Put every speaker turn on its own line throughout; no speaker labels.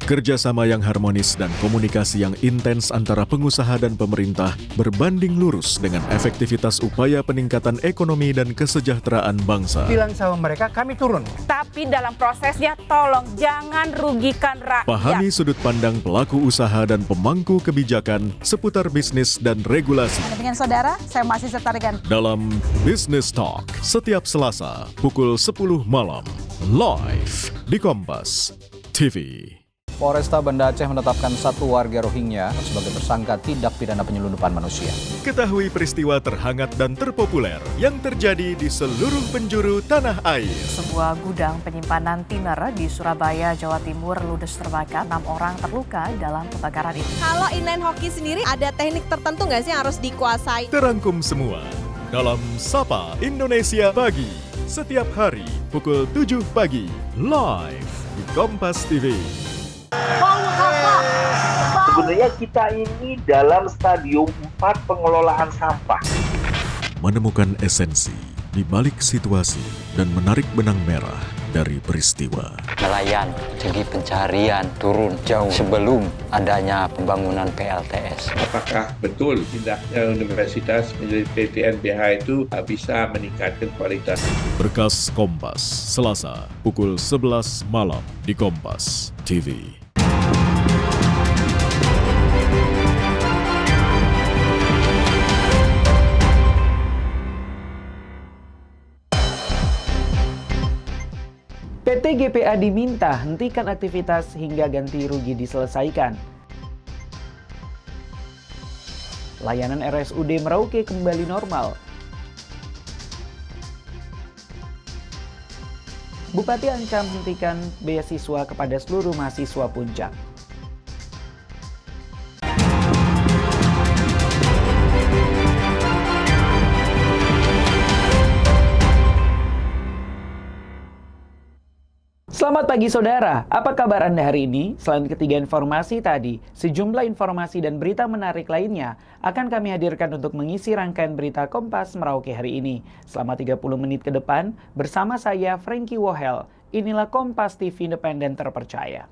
Kerjasama yang harmonis dan komunikasi yang intens antara pengusaha dan pemerintah berbanding lurus dengan efektivitas upaya peningkatan ekonomi dan kesejahteraan bangsa.
Bilang sama mereka, kami turun.
Tapi dalam prosesnya tolong jangan rugikan rakyat.
Pahami sudut pandang pelaku usaha dan pemangku kebijakan seputar bisnis dan regulasi.
Dengan saudara, saya masih setarikan.
Dalam Business Talk, setiap Selasa, pukul 10 malam. Live di Kompas TV.
Polresta Banda Aceh menetapkan satu warga Rohingya sebagai tersangka tindak pidana penyelundupan manusia.
Ketahui peristiwa terhangat dan terpopuler yang terjadi di seluruh penjuru tanah air.
Sebuah gudang penyimpanan tiner di Surabaya, Jawa Timur ludes terbakar. 6 orang terluka dalam kebakaran itu.
Kalau inline hoki sendiri ada teknik tertentu nggak sih yang harus dikuasai?
Terangkum semua dalam Sapa Indonesia Pagi. Setiap hari pukul 7 pagi. Live di Kompas TV.
Sebenarnya kita ini dalam stadium 4 pengelolaan sampah.
Menemukan esensi di balik situasi dan menarik benang merah dari peristiwa.
Nelayan segi pencarian turun jauh sebelum adanya pembangunan PLTS.
Apakah betul tindaknya universitas menjadi PTNBH itu bisa meningkatkan kualitas?
Berkas Kompas, Selasa, pukul 11 malam di Kompas TV.
PT GPA diminta hentikan aktivitas hingga ganti rugi diselesaikan. Layanan RSUD Merauke kembali normal. Bupati ancam hentikan beasiswa kepada seluruh mahasiswa Puncak. Selamat pagi saudara, apa kabar Anda hari ini? Selain ketiga informasi tadi, sejumlah informasi dan berita menarik lainnya akan kami hadirkan untuk mengisi rangkaian berita Kompas Merauke hari ini. Selama 30 menit ke depan, bersama saya Frankie Wohel, inilah Kompas TV Independen terpercaya.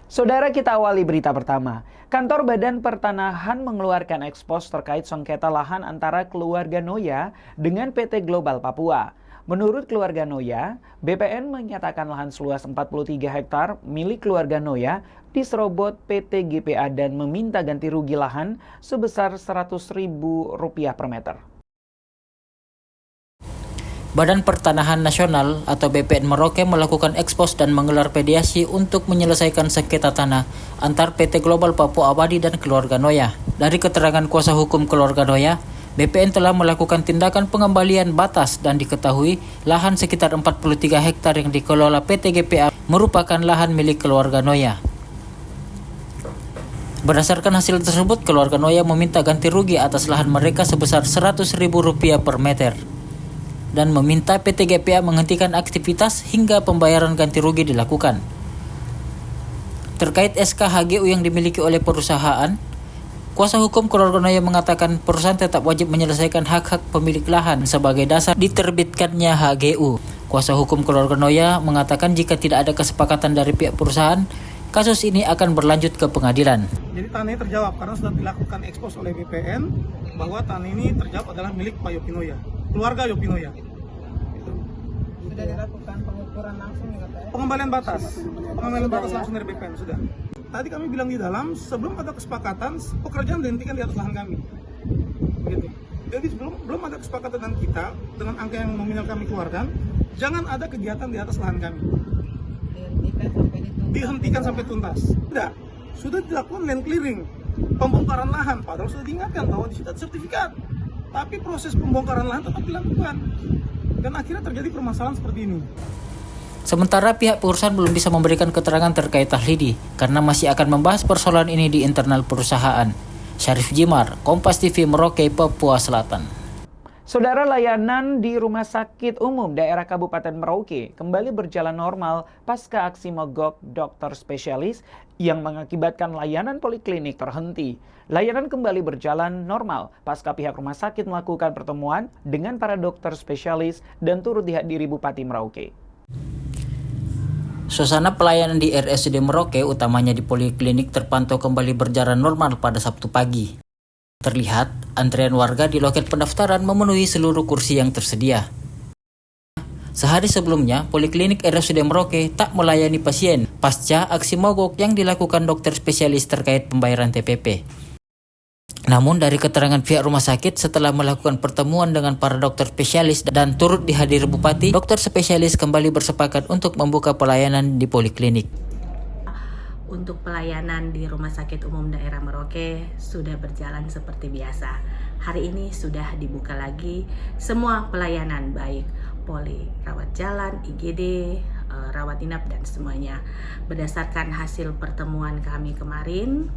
Saudara, kita awali berita pertama. Kantor Badan Pertanahan mengeluarkan ekspos terkait sengketa lahan antara keluarga Noya dengan PT Global Papua. Menurut keluarga Noya, BPN menyatakan lahan seluas 43 hektar milik keluarga Noya diserobot PT GPA dan meminta ganti rugi lahan sebesar Rp100.000 per meter.
Badan Pertanahan Nasional atau BPN Merauke melakukan ekspos dan menggelar mediasi untuk menyelesaikan sengketa tanah antar PT Global Papua Abadi dan keluarga Noya. Dari keterangan kuasa hukum keluarga Noya, BPN telah melakukan tindakan pengembalian batas dan diketahui lahan sekitar 43 hektar yang dikelola PT GPA merupakan lahan milik keluarga Noya. Berdasarkan hasil tersebut, keluarga Noya meminta ganti rugi atas lahan mereka sebesar Rp100.000 per meter dan meminta PT GPA menghentikan aktivitas hingga pembayaran ganti rugi dilakukan. Terkait SK HGU yang dimiliki oleh perusahaan, kuasa hukum keluarga Noya mengatakan perusahaan tetap wajib menyelesaikan hak-hak pemilik lahan sebagai dasar diterbitkannya HGU. Kuasa hukum keluarga Noya mengatakan jika tidak ada kesepakatan dari pihak perusahaan, kasus ini akan berlanjut ke pengadilan.
Jadi tanah ini terjawab karena sudah dilakukan ekspos oleh BPN bahwa tanah ini terjawab adalah milik Pak Yopi Noya, keluarga Yopi Noya.
Sudah dilakukan pengukuran langsung ya Pak?
Pengembalian batas langsung dari BPN sudah. Tadi kami bilang di dalam sebelum ada kesepakatan pekerjaan dihentikan di atas lahan kami. Begitu. Jadi belum ada kesepakatan dengan kita dengan angka yang nominal kami keluarkan, jangan ada kegiatan di atas lahan kami. Dihentikan sampai tuntas. Tidak, sudah dilakukan land clearing, pembongkaran lahan, padahal sudah diingatkan bahwa di situ ada sertifikat. Tapi proses pembongkaran lahan tetap dilakukan. Dan akhirnya terjadi permasalahan seperti ini.
Sementara pihak perusahaan belum bisa memberikan keterangan terkait tahlidi karena masih akan membahas persoalan ini di internal perusahaan. Syarif Jimar, Kompas TV Merauke, Papua Selatan.
Saudara, layanan di Rumah Sakit Umum Daerah Kabupaten Merauke kembali berjalan normal pasca aksi mogok dokter spesialis yang mengakibatkan layanan poliklinik terhenti. Layanan kembali berjalan normal pasca pihak rumah sakit melakukan pertemuan dengan para dokter spesialis dan turut dihadiri Bupati Merauke.
Suasana pelayanan di RSUD Merauke, utamanya di poliklinik, terpantau kembali berjalan normal pada Sabtu pagi. Terlihat antrean warga di loket pendaftaran memenuhi seluruh kursi yang tersedia. Sehari sebelumnya, Poliklinik RSUD Merauke tak melayani pasien pasca aksi mogok yang dilakukan dokter spesialis terkait pembayaran TPP. Namun dari keterangan pihak rumah sakit setelah melakukan pertemuan dengan para dokter spesialis dan turut dihadiri Bupati, dokter spesialis kembali bersepakat untuk membuka pelayanan di poliklinik.
Untuk pelayanan di Rumah Sakit Umum Daerah Merauke sudah berjalan seperti biasa. Hari ini sudah dibuka lagi semua pelayanan, baik poli, rawat jalan, IGD, rawat inap, dan semuanya. Berdasarkan hasil pertemuan kami kemarin,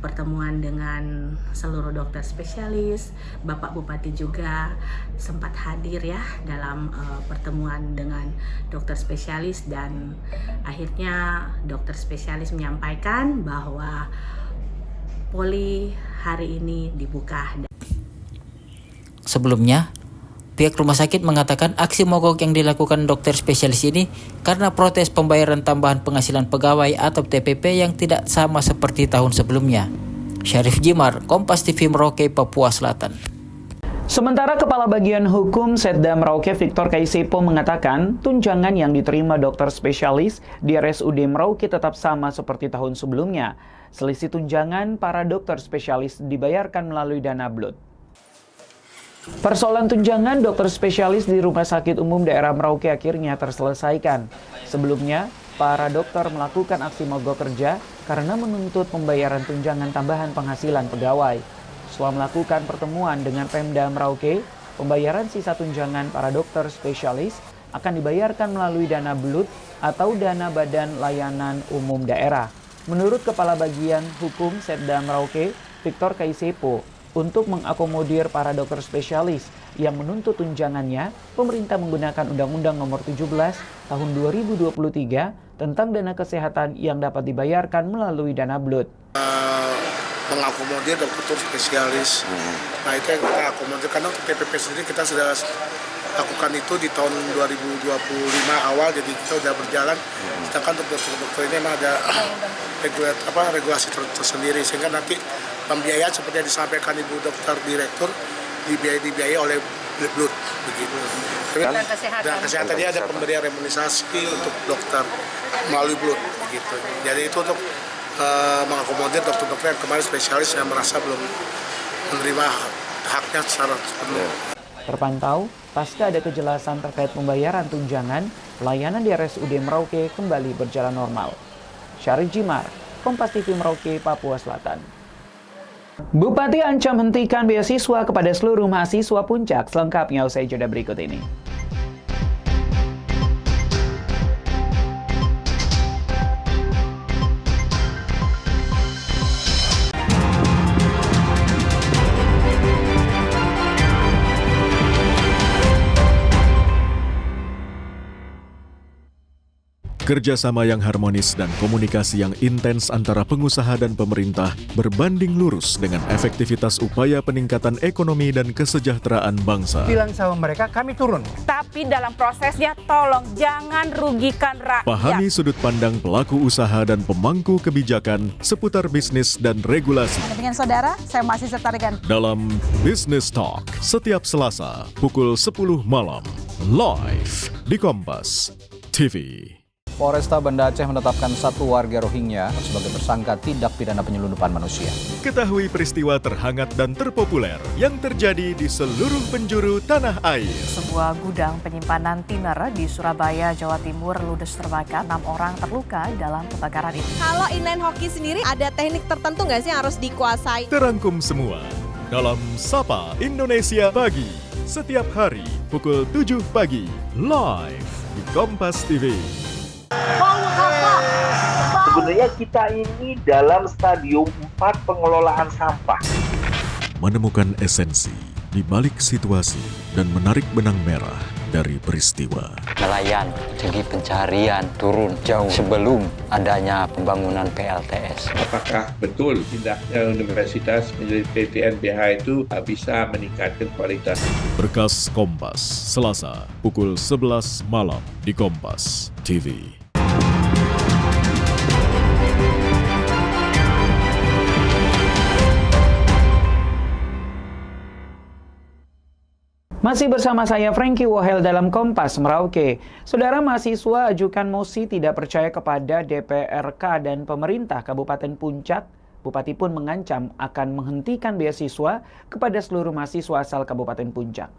pertemuan dengan seluruh dokter spesialis, Bapak Bupati juga sempat hadir ya dalam pertemuan dengan dokter spesialis, dan akhirnya dokter spesialis menyampaikan bahwa poli hari ini dibuka.
Sebelumnya, pihak rumah sakit mengatakan aksi mogok yang dilakukan dokter spesialis ini karena protes pembayaran tambahan penghasilan pegawai atau TPP yang tidak sama seperti tahun sebelumnya. Syarif Jimar, Kompas TV Merauke, Papua Selatan.
Sementara Kepala Bagian Hukum Setda Merauke Victor Kaisepo mengatakan tunjangan yang diterima dokter spesialis di RSUD Merauke tetap sama seperti tahun sebelumnya. Selisih tunjangan para dokter spesialis dibayarkan melalui dana BLUT. Persoalan tunjangan dokter spesialis di Rumah Sakit Umum Daerah Merauke akhirnya terselesaikan. Sebelumnya, para dokter melakukan aksi mogok kerja karena menuntut pembayaran tunjangan tambahan penghasilan pegawai. Setelah melakukan pertemuan dengan Pemda Merauke, pembayaran sisa tunjangan para dokter spesialis akan dibayarkan melalui dana BLUT atau dana Badan Layanan Umum Daerah. Menurut Kepala Bagian Hukum Setda Merauke, Victor Kaisepo, untuk mengakomodir para dokter spesialis yang menuntut tunjangannya, pemerintah menggunakan Undang-Undang Nomor 17 Tahun 2023 tentang dana kesehatan yang dapat dibayarkan melalui dana BLUT.
Mengakomodir dokter spesialis. Nah, itu yang kita akomodir karena untuk TPP sendiri kita sudah lakukan itu di tahun 2025 awal, jadi kita sudah berjalan. Sedangkan untuk dokter ini memang ada regulasi tersendiri, sehingga nanti pembiayaan seperti yang disampaikan Ibu Dokter Direktur dibiayai oleh BLUT begitu. Dan kesehatannya ada pemberian remunerasi untuk dokter melalui BLUT begitu. Jadi itu untuk mengakomodir dokter-dokter yang kemarin spesialis yang merasa belum menerima haknya secara penuh.
Terpantau, pasca ada kejelasan terkait pembayaran tunjangan, pelayanan di RSUD Merauke kembali berjalan normal. Syarif Jimar, Kompas TV Merauke, Papua Selatan. Bupati ancam hentikan beasiswa kepada seluruh mahasiswa Puncak. Selengkapnya usai jeda berikut ini.
Kerjasama yang harmonis dan komunikasi yang intens antara pengusaha dan pemerintah berbanding lurus dengan efektivitas upaya peningkatan ekonomi dan kesejahteraan bangsa.
Bilang sama mereka, kami turun.
Tapi dalam prosesnya tolong jangan rugikan rakyat.
Pahami sudut pandang pelaku usaha dan pemangku kebijakan seputar bisnis dan regulasi.
Dengan saudara, saya masih setarkan.
Dalam Business Talk, setiap Selasa, pukul 10 malam. Live di Kompas TV.
Polresta Banda Aceh menetapkan satu warga Rohingya sebagai tersangka tindak pidana penyelundupan manusia.
Ketahui peristiwa terhangat dan terpopuler yang terjadi di seluruh penjuru tanah air.
Sebuah gudang penyimpanan tiner di Surabaya, Jawa Timur ludes terbakar. 6 orang terluka dalam kebakaran itu.
Kalau inline hoki sendiri ada teknik tertentu nggak sih yang harus dikuasai?
Terangkum semua dalam Sapa Indonesia Pagi. Setiap hari pukul 7 pagi. Live di Kompas TV.
Sebenarnya kita ini dalam stadium 4 pengelolaan sampah.
Menemukan esensi di balik situasi dan menarik benang merah dari peristiwa.
Nelayan segi pencarian turun jauh sebelum adanya pembangunan PLTS.
Apakah betul tindaknya universitas menjadi PTNBH itu bisa meningkatkan kualitas?
Berkas Kompas, Selasa, pukul 11 malam di Kompas TV.
Masih bersama saya Frankie Wohel dalam Kompas Merauke. Saudara, mahasiswa ajukan mosi tidak percaya kepada DPRK dan pemerintah Kabupaten Puncak. Bupati pun mengancam akan menghentikan beasiswa kepada seluruh mahasiswa asal Kabupaten Puncak.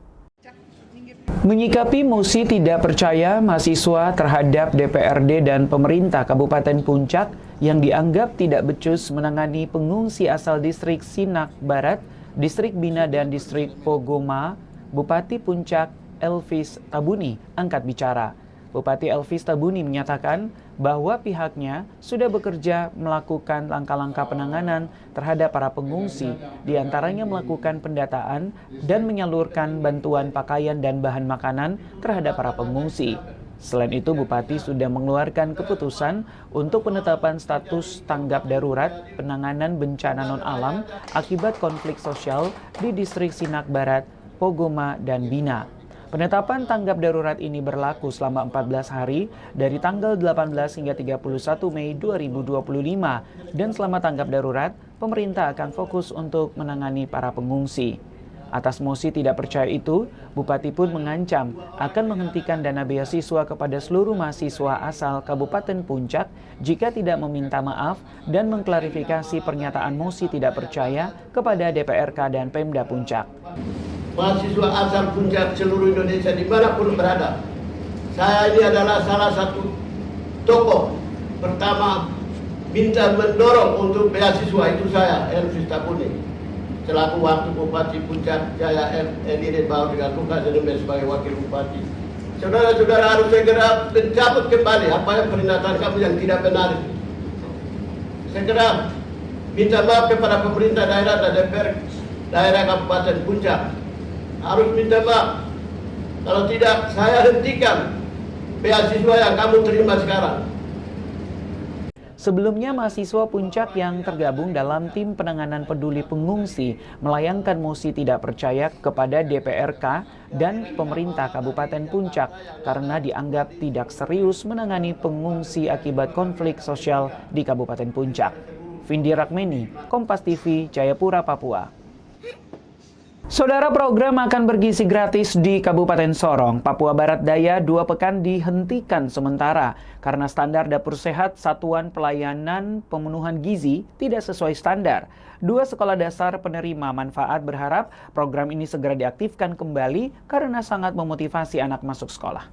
Menyikapi mosi tidak percaya mahasiswa terhadap DPRD dan pemerintah Kabupaten Puncak yang dianggap tidak becus menangani pengungsi asal distrik Sinak Barat, distrik Bina dan distrik Pogoma, Bupati Puncak Elvis Tabuni angkat bicara. Bupati Elvis Tabuni menyatakan bahwa pihaknya sudah bekerja melakukan langkah-langkah penanganan terhadap para pengungsi, diantaranya melakukan pendataan dan menyalurkan bantuan pakaian dan bahan makanan terhadap para pengungsi. Selain itu, Bupati sudah mengeluarkan keputusan untuk penetapan status tanggap darurat penanganan bencana non-alam akibat konflik sosial di distrik Sinak Barat, Pogoma, dan Bina. Penetapan tanggap darurat ini berlaku selama 14 hari dari tanggal 18 hingga 31 Mei 2025 dan selama tanggap darurat, pemerintah akan fokus untuk menangani para pengungsi. Atas mosi tidak percaya itu, Bupati pun mengancam akan menghentikan dana beasiswa kepada seluruh mahasiswa asal Kabupaten Puncak jika tidak meminta maaf dan mengklarifikasi pernyataan mosi tidak percaya kepada DPRK dan Pemda Puncak.
Mahasiswa asal Puncak seluruh Indonesia dimanapun berada, saya ini adalah salah satu tokoh pertama minta mendorong untuk beasiswa, itu saya Elvis Tabuni selaku waktu Bupati Puncak Jaya Elire baru dengan tugas sebagai wakil bupati. Saudara-saudara harus segera mencabut kembali apa yang pernyataan kamu yang tidak benar itu. Segera minta maaf kepada pemerintah daerah dan DPR daerah Kabupaten Puncak. Harus minta maaf. Kalau tidak, saya hentikan beasiswa yang kamu terima sekarang.
Sebelumnya, mahasiswa Puncak yang tergabung dalam tim penanganan peduli pengungsi melayangkan mosi tidak percaya kepada DPRK dan pemerintah Kabupaten Puncak karena dianggap tidak serius menangani pengungsi akibat konflik sosial di Kabupaten Puncak. Vindi Rakmeni, Kompas TV, Jayapura, Papua. Saudara, program akan bergizi gratis di Kabupaten Sorong, Papua Barat Daya 2 pekan dihentikan sementara karena standar dapur sehat Satuan Pelayanan Pemenuhan Gizi tidak sesuai standar. 2 sekolah dasar penerima manfaat berharap program ini segera diaktifkan kembali karena sangat memotivasi anak masuk sekolah.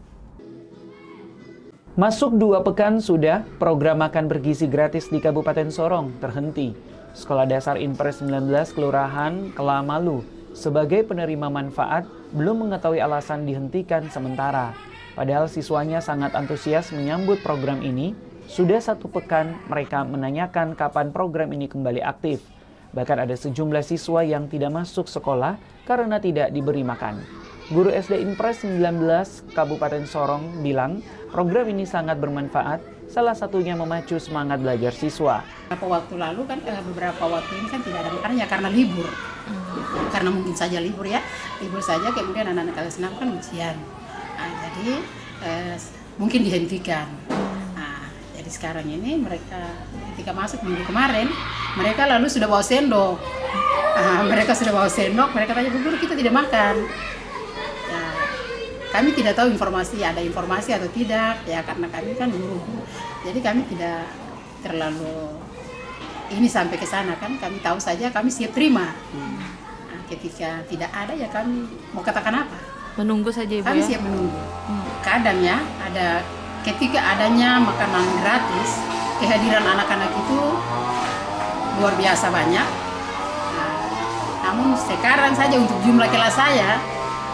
Masuk 2 pekan sudah, program makan bergizi gratis di Kabupaten Sorong terhenti. Sekolah Dasar Impres 19 Kelurahan Kelamalu sebagai penerima manfaat belum mengetahui alasan dihentikan sementara. Padahal siswanya sangat antusias menyambut program ini. Sudah 1 pekan mereka menanyakan kapan program ini kembali aktif. Bahkan ada sejumlah siswa yang tidak masuk sekolah karena tidak diberi makan. Guru SD Impres 19 Kabupaten Sorong bilang program ini sangat bermanfaat, salah satunya memacu semangat belajar siswa.
Beberapa waktu ini kan tidak ada makanannya karena libur. Karena mungkin saja libur saja, kemudian anak-anak kelas 6 kan ujian. Jadi mungkin dihentikan. Jadi sekarang ini mereka ketika masuk minggu kemarin, mereka lalu sudah bawa sendok. Mereka tanya, "Bu Guru, kita tidak makan." Ya, kami tidak tahu ada informasi atau tidak, ya karena kami kan guru. Jadi kami tidak terlalu ini sampai ke sana kan, kami tahu saja kami siap terima. Ketika tidak ada ya kami mau katakan apa?
Menunggu saja Ibu.
Kami siap menunggu. Kadang ya ada ketika adanya makanan gratis, kehadiran anak-anak itu luar biasa banyak. Namun sekarang saja untuk jumlah kelas saya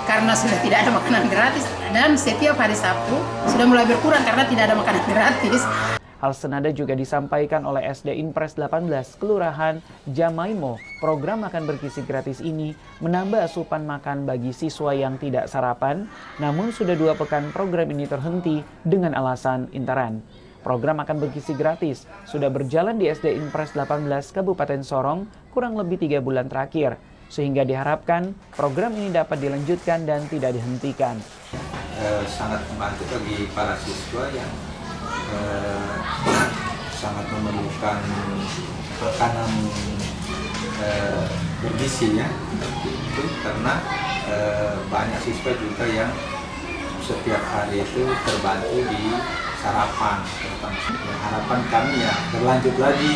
karena sudah tidak ada makanan gratis dan setiap hari Sabtu sudah mulai berkurang karena tidak ada makanan gratis.
Hal senada juga disampaikan oleh SD Impres 18 Kelurahan Jamaimo. Program makan bergizi gratis ini menambah asupan makan bagi siswa yang tidak sarapan, namun sudah 2 pekan program ini terhenti dengan alasan intern. Program makan bergizi gratis sudah berjalan di SD Impres 18 Kabupaten Sorong kurang lebih 3 bulan terakhir, sehingga diharapkan program ini dapat dilanjutkan dan tidak dihentikan.
Sangat membantu bagi para siswa yang sangat memerlukan makanan bergizi ya, itu karena banyak siswa juga yang setiap hari itu terbantu di sarapan, terutama harapan kami ya berlanjut lagi.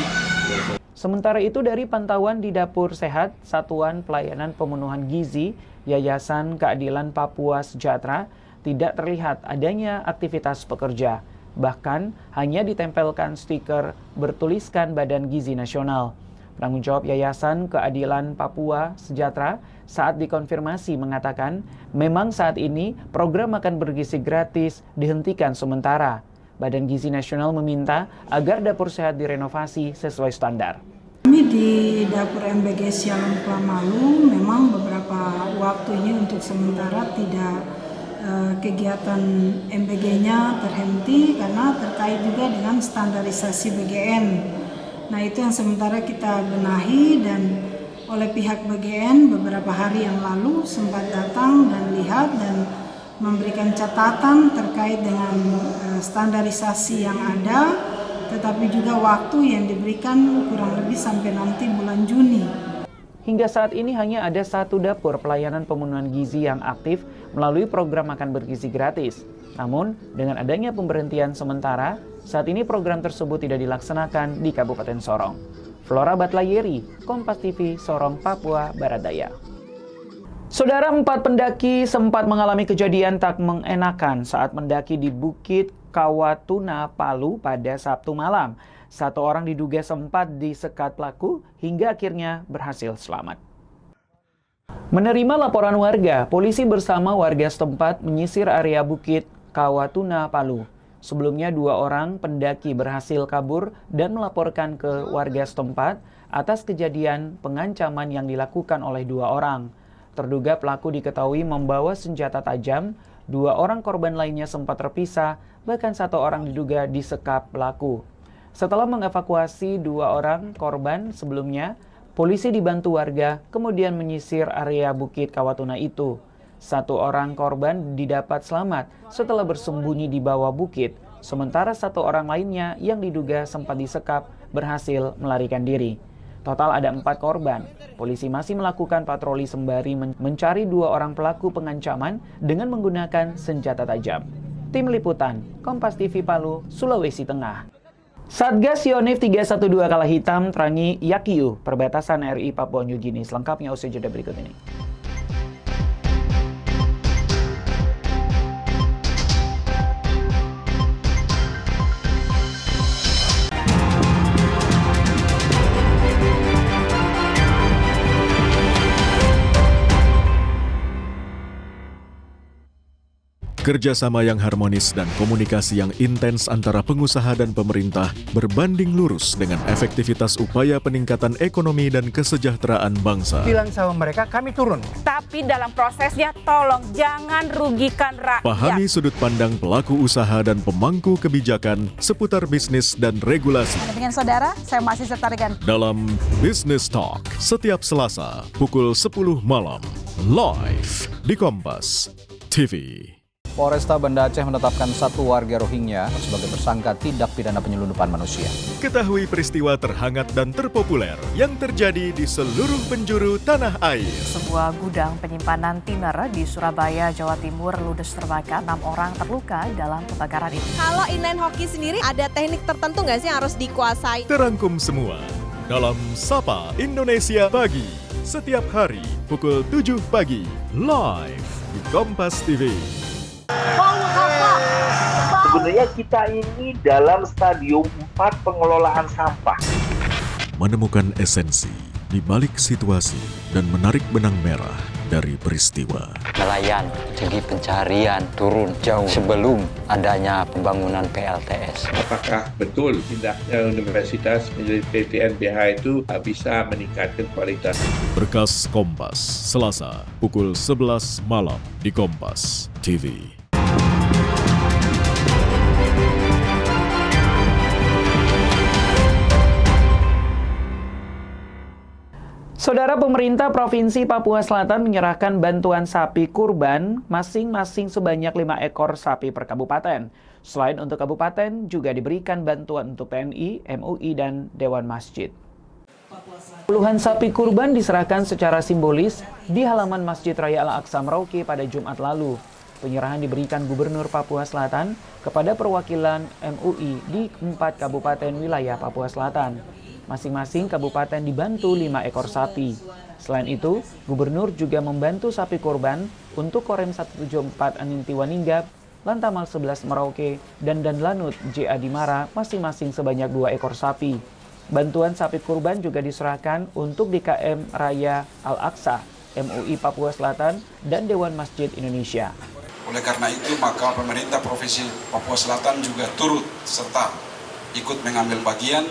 Sementara itu dari pantauan di Dapur Sehat Satuan Pelayanan Pemenuhan Gizi Yayasan Keadilan Papua Sejahtera tidak terlihat adanya aktivitas pekerja. Bahkan hanya ditempelkan stiker bertuliskan Badan Gizi Nasional. Penanggung jawab Yayasan Keadilan Papua Sejahtera saat dikonfirmasi mengatakan memang saat ini program makan bergizi gratis dihentikan sementara. Badan Gizi Nasional meminta agar dapur sehat direnovasi sesuai standar.
Kami di dapur MBG Sialon Klamalu memang beberapa waktu ini untuk sementara tidak kegiatan MBG-nya terhenti karena terkait juga dengan standarisasi BGN. Nah itu yang sementara kita benahi, dan oleh pihak BGN beberapa hari yang lalu sempat datang dan lihat dan memberikan catatan terkait dengan standarisasi yang ada, tetapi juga waktu yang diberikan kurang lebih sampai nanti bulan Juni.
Hingga saat ini hanya ada 1 dapur pelayanan pemenuhan gizi yang aktif melalui program makan bergizi gratis. Namun, dengan adanya pemberhentian sementara, saat ini program tersebut tidak dilaksanakan di Kabupaten Sorong. Flora Batlayeri, Kompas TV, Sorong, Papua Barat Daya. Saudara, 4 pendaki sempat mengalami kejadian tak mengenakan saat mendaki di Bukit Kawatuna, Palu pada Sabtu malam. 1 orang diduga sempat disekat pelaku hingga akhirnya berhasil selamat. Menerima laporan warga, polisi bersama warga setempat menyisir area Bukit Kawatuna, Palu. Sebelumnya 2 orang pendaki berhasil kabur dan melaporkan ke warga setempat atas kejadian pengancaman yang dilakukan oleh 2 orang. Terduga pelaku diketahui membawa senjata tajam. 2 orang korban lainnya sempat terpisah, bahkan 1 orang diduga disekap pelaku. Setelah mengevakuasi 2 orang korban sebelumnya, polisi dibantu warga kemudian menyisir area Bukit Kawatuna itu. 1 orang korban didapat selamat setelah bersembunyi di bawah bukit, sementara 1 orang lainnya yang diduga sempat disekap berhasil melarikan diri. Total ada 4 korban. Polisi masih melakukan patroli sembari mencari 2 orang pelaku pengancaman dengan menggunakan senjata tajam. Tim Liputan, Kompas TV Palu, Sulawesi Tengah. Satgas Yonif 312 Kala Hitam terangi Yakiu, perbatasan RI Papua New Guinea. Selengkapnya usai jeda berikut ini.
Kerjasama yang harmonis dan komunikasi yang intens antara pengusaha dan pemerintah berbanding lurus dengan efektivitas upaya peningkatan ekonomi dan kesejahteraan bangsa.
Bilang sama mereka kami turun.
Tapi dalam prosesnya tolong jangan rugikan rakyat.
Pahami sudut pandang pelaku usaha dan pemangku kebijakan seputar bisnis dan regulasi.
Dengan saudara, saya masih setarkan.
Dalam Business Talk, setiap Selasa pukul 10 malam, live di Kompas TV.
Polresta Banda Aceh menetapkan 1 warga Rohingya sebagai tersangka tindak pidana penyelundupan manusia.
Ketahui peristiwa terhangat dan terpopuler yang terjadi di seluruh penjuru tanah air.
Sebuah gudang penyimpanan tiner di Surabaya, Jawa Timur ludes terbakar. 6 orang terluka dalam kebakaran ini.
Kalau inline hoki sendiri ada teknik tertentu nggak sih yang harus dikuasai?
Terangkum semua dalam Sapa Indonesia Pagi. Setiap hari pukul 7 pagi live di Kompas TV.
Sebenarnya kita ini dalam stadium 4 pengelolaan sampah.
Menemukan esensi di balik situasi dan menarik benang merah dari peristiwa.
Nelayan segi pencarian turun jauh sebelum adanya pembangunan PLTS.
Apakah betul tindak universitas menjadi PTNBH itu bisa meningkatkan kualitas?
Berkas Kompas, Selasa, pukul 11 malam di Kompas TV.
Saudara, pemerintah Provinsi Papua Selatan menyerahkan bantuan sapi kurban masing-masing sebanyak 5 ekor sapi per kabupaten. Selain untuk kabupaten, juga diberikan bantuan untuk TNI, MUI, dan Dewan Masjid. Puluhan sapi kurban diserahkan secara simbolis di halaman Masjid Raya Al-Aqsa Merauke pada Jumat lalu. Penyerahan diberikan Gubernur Papua Selatan kepada perwakilan MUI di 4 kabupaten wilayah Papua Selatan. Masing-masing kabupaten dibantu 5 ekor sapi. Selain itu, Gubernur juga membantu sapi kurban untuk Korem 174 Aninti Waningga, Lantamal 11 Merauke, dan Danlanut JA Dimara masing-masing sebanyak 2 ekor sapi. Bantuan sapi kurban juga diserahkan untuk DKM Raya Al-Aqsa, MUI Papua Selatan, dan Dewan Masjid Indonesia.
Oleh karena itu, maka pemerintah Provinsi Papua Selatan juga turut serta ikut mengambil bagian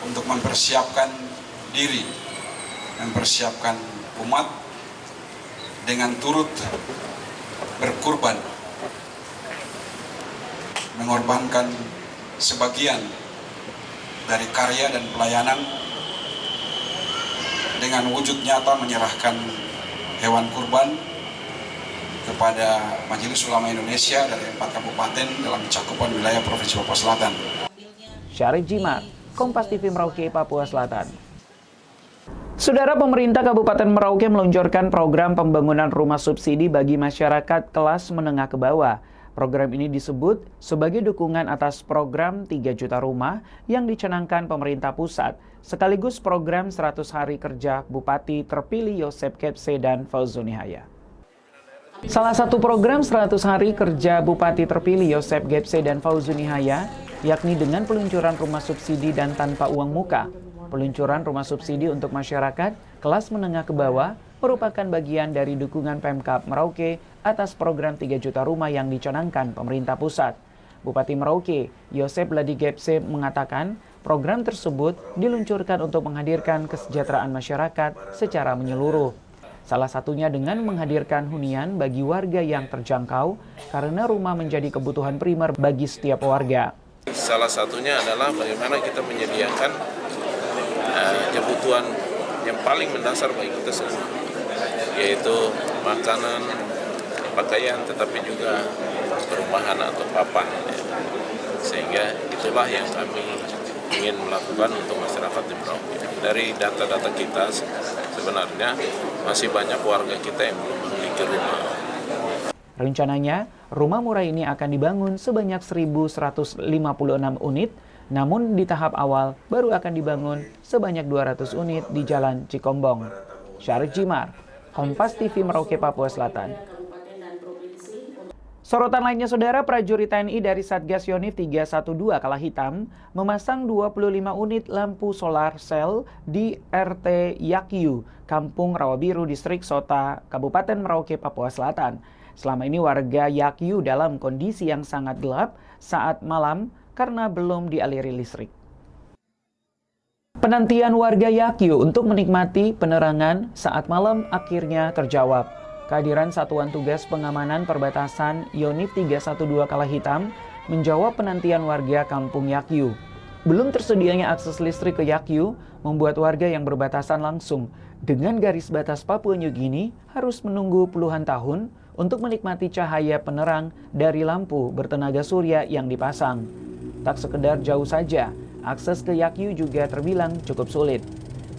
untuk mempersiapkan diri, mempersiapkan umat dengan turut berkurban, mengorbankan sebagian dari karya dan pelayanan dengan wujud nyata menyerahkan hewan kurban kepada Majelis Ulama Indonesia dari 4 kabupaten dalam cakupan wilayah Provinsi Papua Selatan.
Syarif Jimar, Kompas TV Merauke, Papua Selatan. Saudara, pemerintah Kabupaten Merauke meluncurkan program pembangunan rumah subsidi bagi masyarakat kelas menengah ke bawah. Program ini disebut sebagai dukungan atas program 3 juta rumah yang dicanangkan pemerintah pusat, sekaligus program 100 hari kerja Bupati terpilih Yosep Kepse dan Fauzunihaya. Salah satu program 100 hari kerja Bupati terpilih Yosep Kepse dan Fauzunihaya yakni dengan peluncuran rumah subsidi dan tanpa uang muka. Peluncuran rumah subsidi untuk masyarakat kelas menengah ke bawah merupakan bagian dari dukungan Pemkab Merauke atas program 3 juta rumah yang dicanangkan pemerintah pusat. Bupati Merauke, Yosep Ladi Kepse, mengatakan program tersebut diluncurkan untuk menghadirkan kesejahteraan masyarakat secara menyeluruh. Salah satunya dengan menghadirkan hunian bagi warga yang terjangkau karena rumah menjadi kebutuhan primer bagi setiap warga.
Salah satunya adalah bagaimana kita menyediakan kebutuhan yang paling mendasar bagi kita semua, yaitu makanan, pakaian, tetapi juga perumahan atau papan. Sehingga itulah yang kami ingin melakukan untuk masyarakat di Merauke. Dari data-data kita sebenarnya masih banyak warga kita yang belum memiliki rumah.
Rencananya, rumah murah ini akan dibangun sebanyak 1.156 unit, namun di tahap awal baru akan dibangun sebanyak 200 unit di Jalan Cikombong. Syarif Jimar, Kompas TV Merauke, Papua Selatan. Sorotan lainnya, saudara, prajurit TNI dari Satgas Yonif 312 Kala Hitam memasang 25 unit lampu solar sel di RT Yakyu, Kampung Rawabiru, Distrik Sota, Kabupaten Merauke, Papua Selatan. Selama ini warga Yakyu dalam kondisi yang sangat gelap saat malam karena belum dialiri listrik. Penantian warga Yakyu untuk menikmati penerangan saat malam akhirnya terjawab. Kehadiran Satuan Tugas Pengamanan Perbatasan Yonif 312 Kala Hitam menjawab penantian warga Kampung Yakyu. Belum tersedianya akses listrik ke Yakyu membuat warga yang berbatasan langsung dengan garis batas Papua New Guinea harus menunggu puluhan tahun untuk menikmati cahaya penerang dari lampu bertenaga surya yang dipasang. Tak sekedar jauh saja, akses ke Yakyu juga terbilang cukup sulit.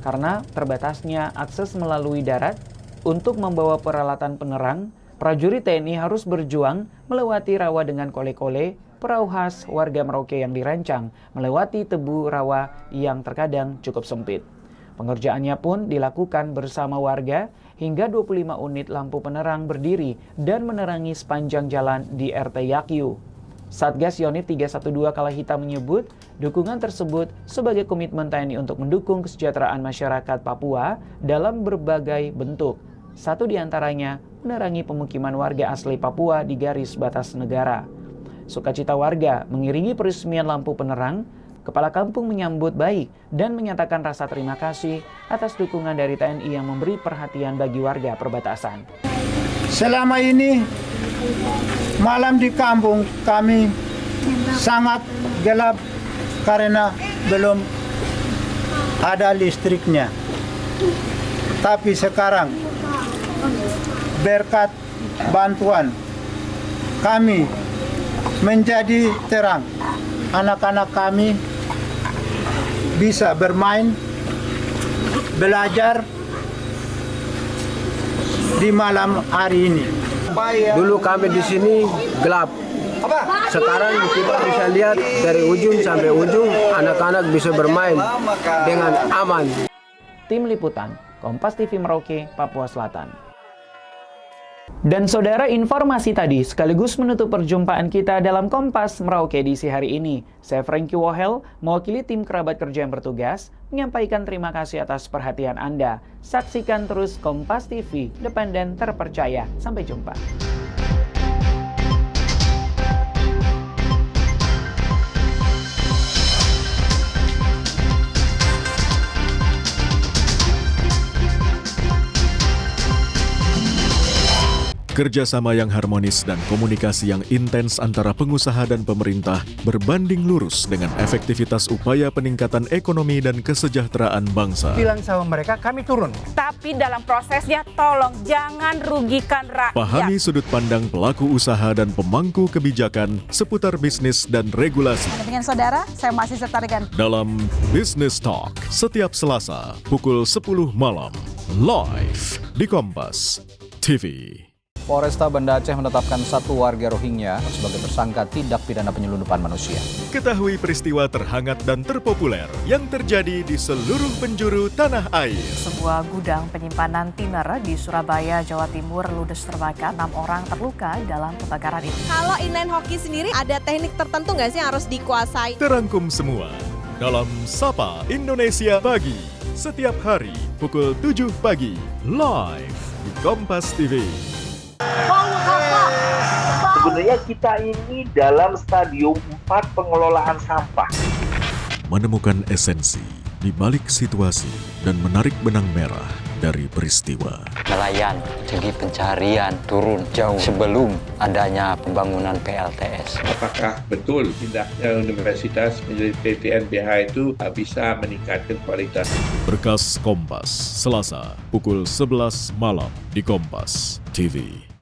Karena terbatasnya akses melalui darat, untuk membawa peralatan penerang, prajurit TNI harus berjuang melewati rawa dengan kole-kole, perahu khas warga Merauke yang dirancang melewati tebu rawa yang terkadang cukup sempit. Pengerjaannya pun dilakukan bersama warga hingga 25 unit lampu penerang berdiri dan menerangi sepanjang jalan di RT Yakyu. Satgas Yonif 312 Kala Hitam menyebut dukungan tersebut sebagai komitmen TNI untuk mendukung kesejahteraan masyarakat Papua dalam berbagai bentuk. Satu di antaranya menerangi pemukiman warga asli Papua di garis batas negara. Sukacita warga mengiringi peresmian lampu penerang. Kepala kampung menyambut baik dan menyatakan rasa terima kasih atas dukungan dari TNI yang memberi perhatian bagi warga perbatasan.
Selama ini malam di kampung kami sangat gelap karena belum ada listriknya. Tapi sekarang berkat bantuan kami menjadi terang. Anak-anak kami bisa bermain, belajar di malam hari ini.
Dulu kami di sini gelap. Sekarang kita bisa lihat dari ujung sampai ujung, anak-anak bisa bermain dengan aman.
Tim Liputan, Kompas TV Merauke, Papua Selatan. Dan saudara, informasi tadi sekaligus menutup perjumpaan kita dalam Kompas Merauke edisi hari ini. Saya Frankie Wohel, mewakili tim kerabat kerja yang bertugas, menyampaikan terima kasih atas perhatian Anda. Saksikan terus Kompas TV, independen terpercaya. Sampai jumpa.
Kerjasama yang harmonis dan komunikasi yang intens antara pengusaha dan pemerintah berbanding lurus dengan efektivitas upaya peningkatan ekonomi dan kesejahteraan bangsa.
Bilang sama mereka kami turun. Tapi dalam prosesnya tolong jangan rugikan rakyat.
Pahami sudut pandang pelaku usaha dan pemangku kebijakan seputar bisnis dan regulasi.
Dengan saudara, saya masih Setarigan.
Dalam Business Talk, setiap Selasa pukul 10 malam, live di Kompas TV.
Polresta Banda Aceh menetapkan satu warga Rohingya sebagai tersangka tindak pidana penyelundupan manusia.
Ketahui peristiwa terhangat dan terpopuler yang terjadi di seluruh penjuru tanah air.
Sebuah gudang penyimpanan tiner di Surabaya, Jawa Timur ludes terbakar. 6 orang terluka dalam kebakaran itu.
Kalau inline hoki sendiri ada teknik tertentu nggak sih yang harus dikuasai?
Terangkum semua dalam Sapa Indonesia Pagi. Setiap hari pukul 7 pagi live di Kompas TV.
Sebenarnya kita ini dalam stadium 4 pengelolaan sampah.
Menemukan esensi di balik situasi dan menarik benang merah dari peristiwa.
Nelayan segi pencarian turun jauh sebelum adanya pembangunan PLTS.
Apakah betul tindaknya universitas menjadi PTNBH itu bisa meningkatkan kualitas?
Berkas Kompas, Selasa pukul 11 malam di Kompas TV.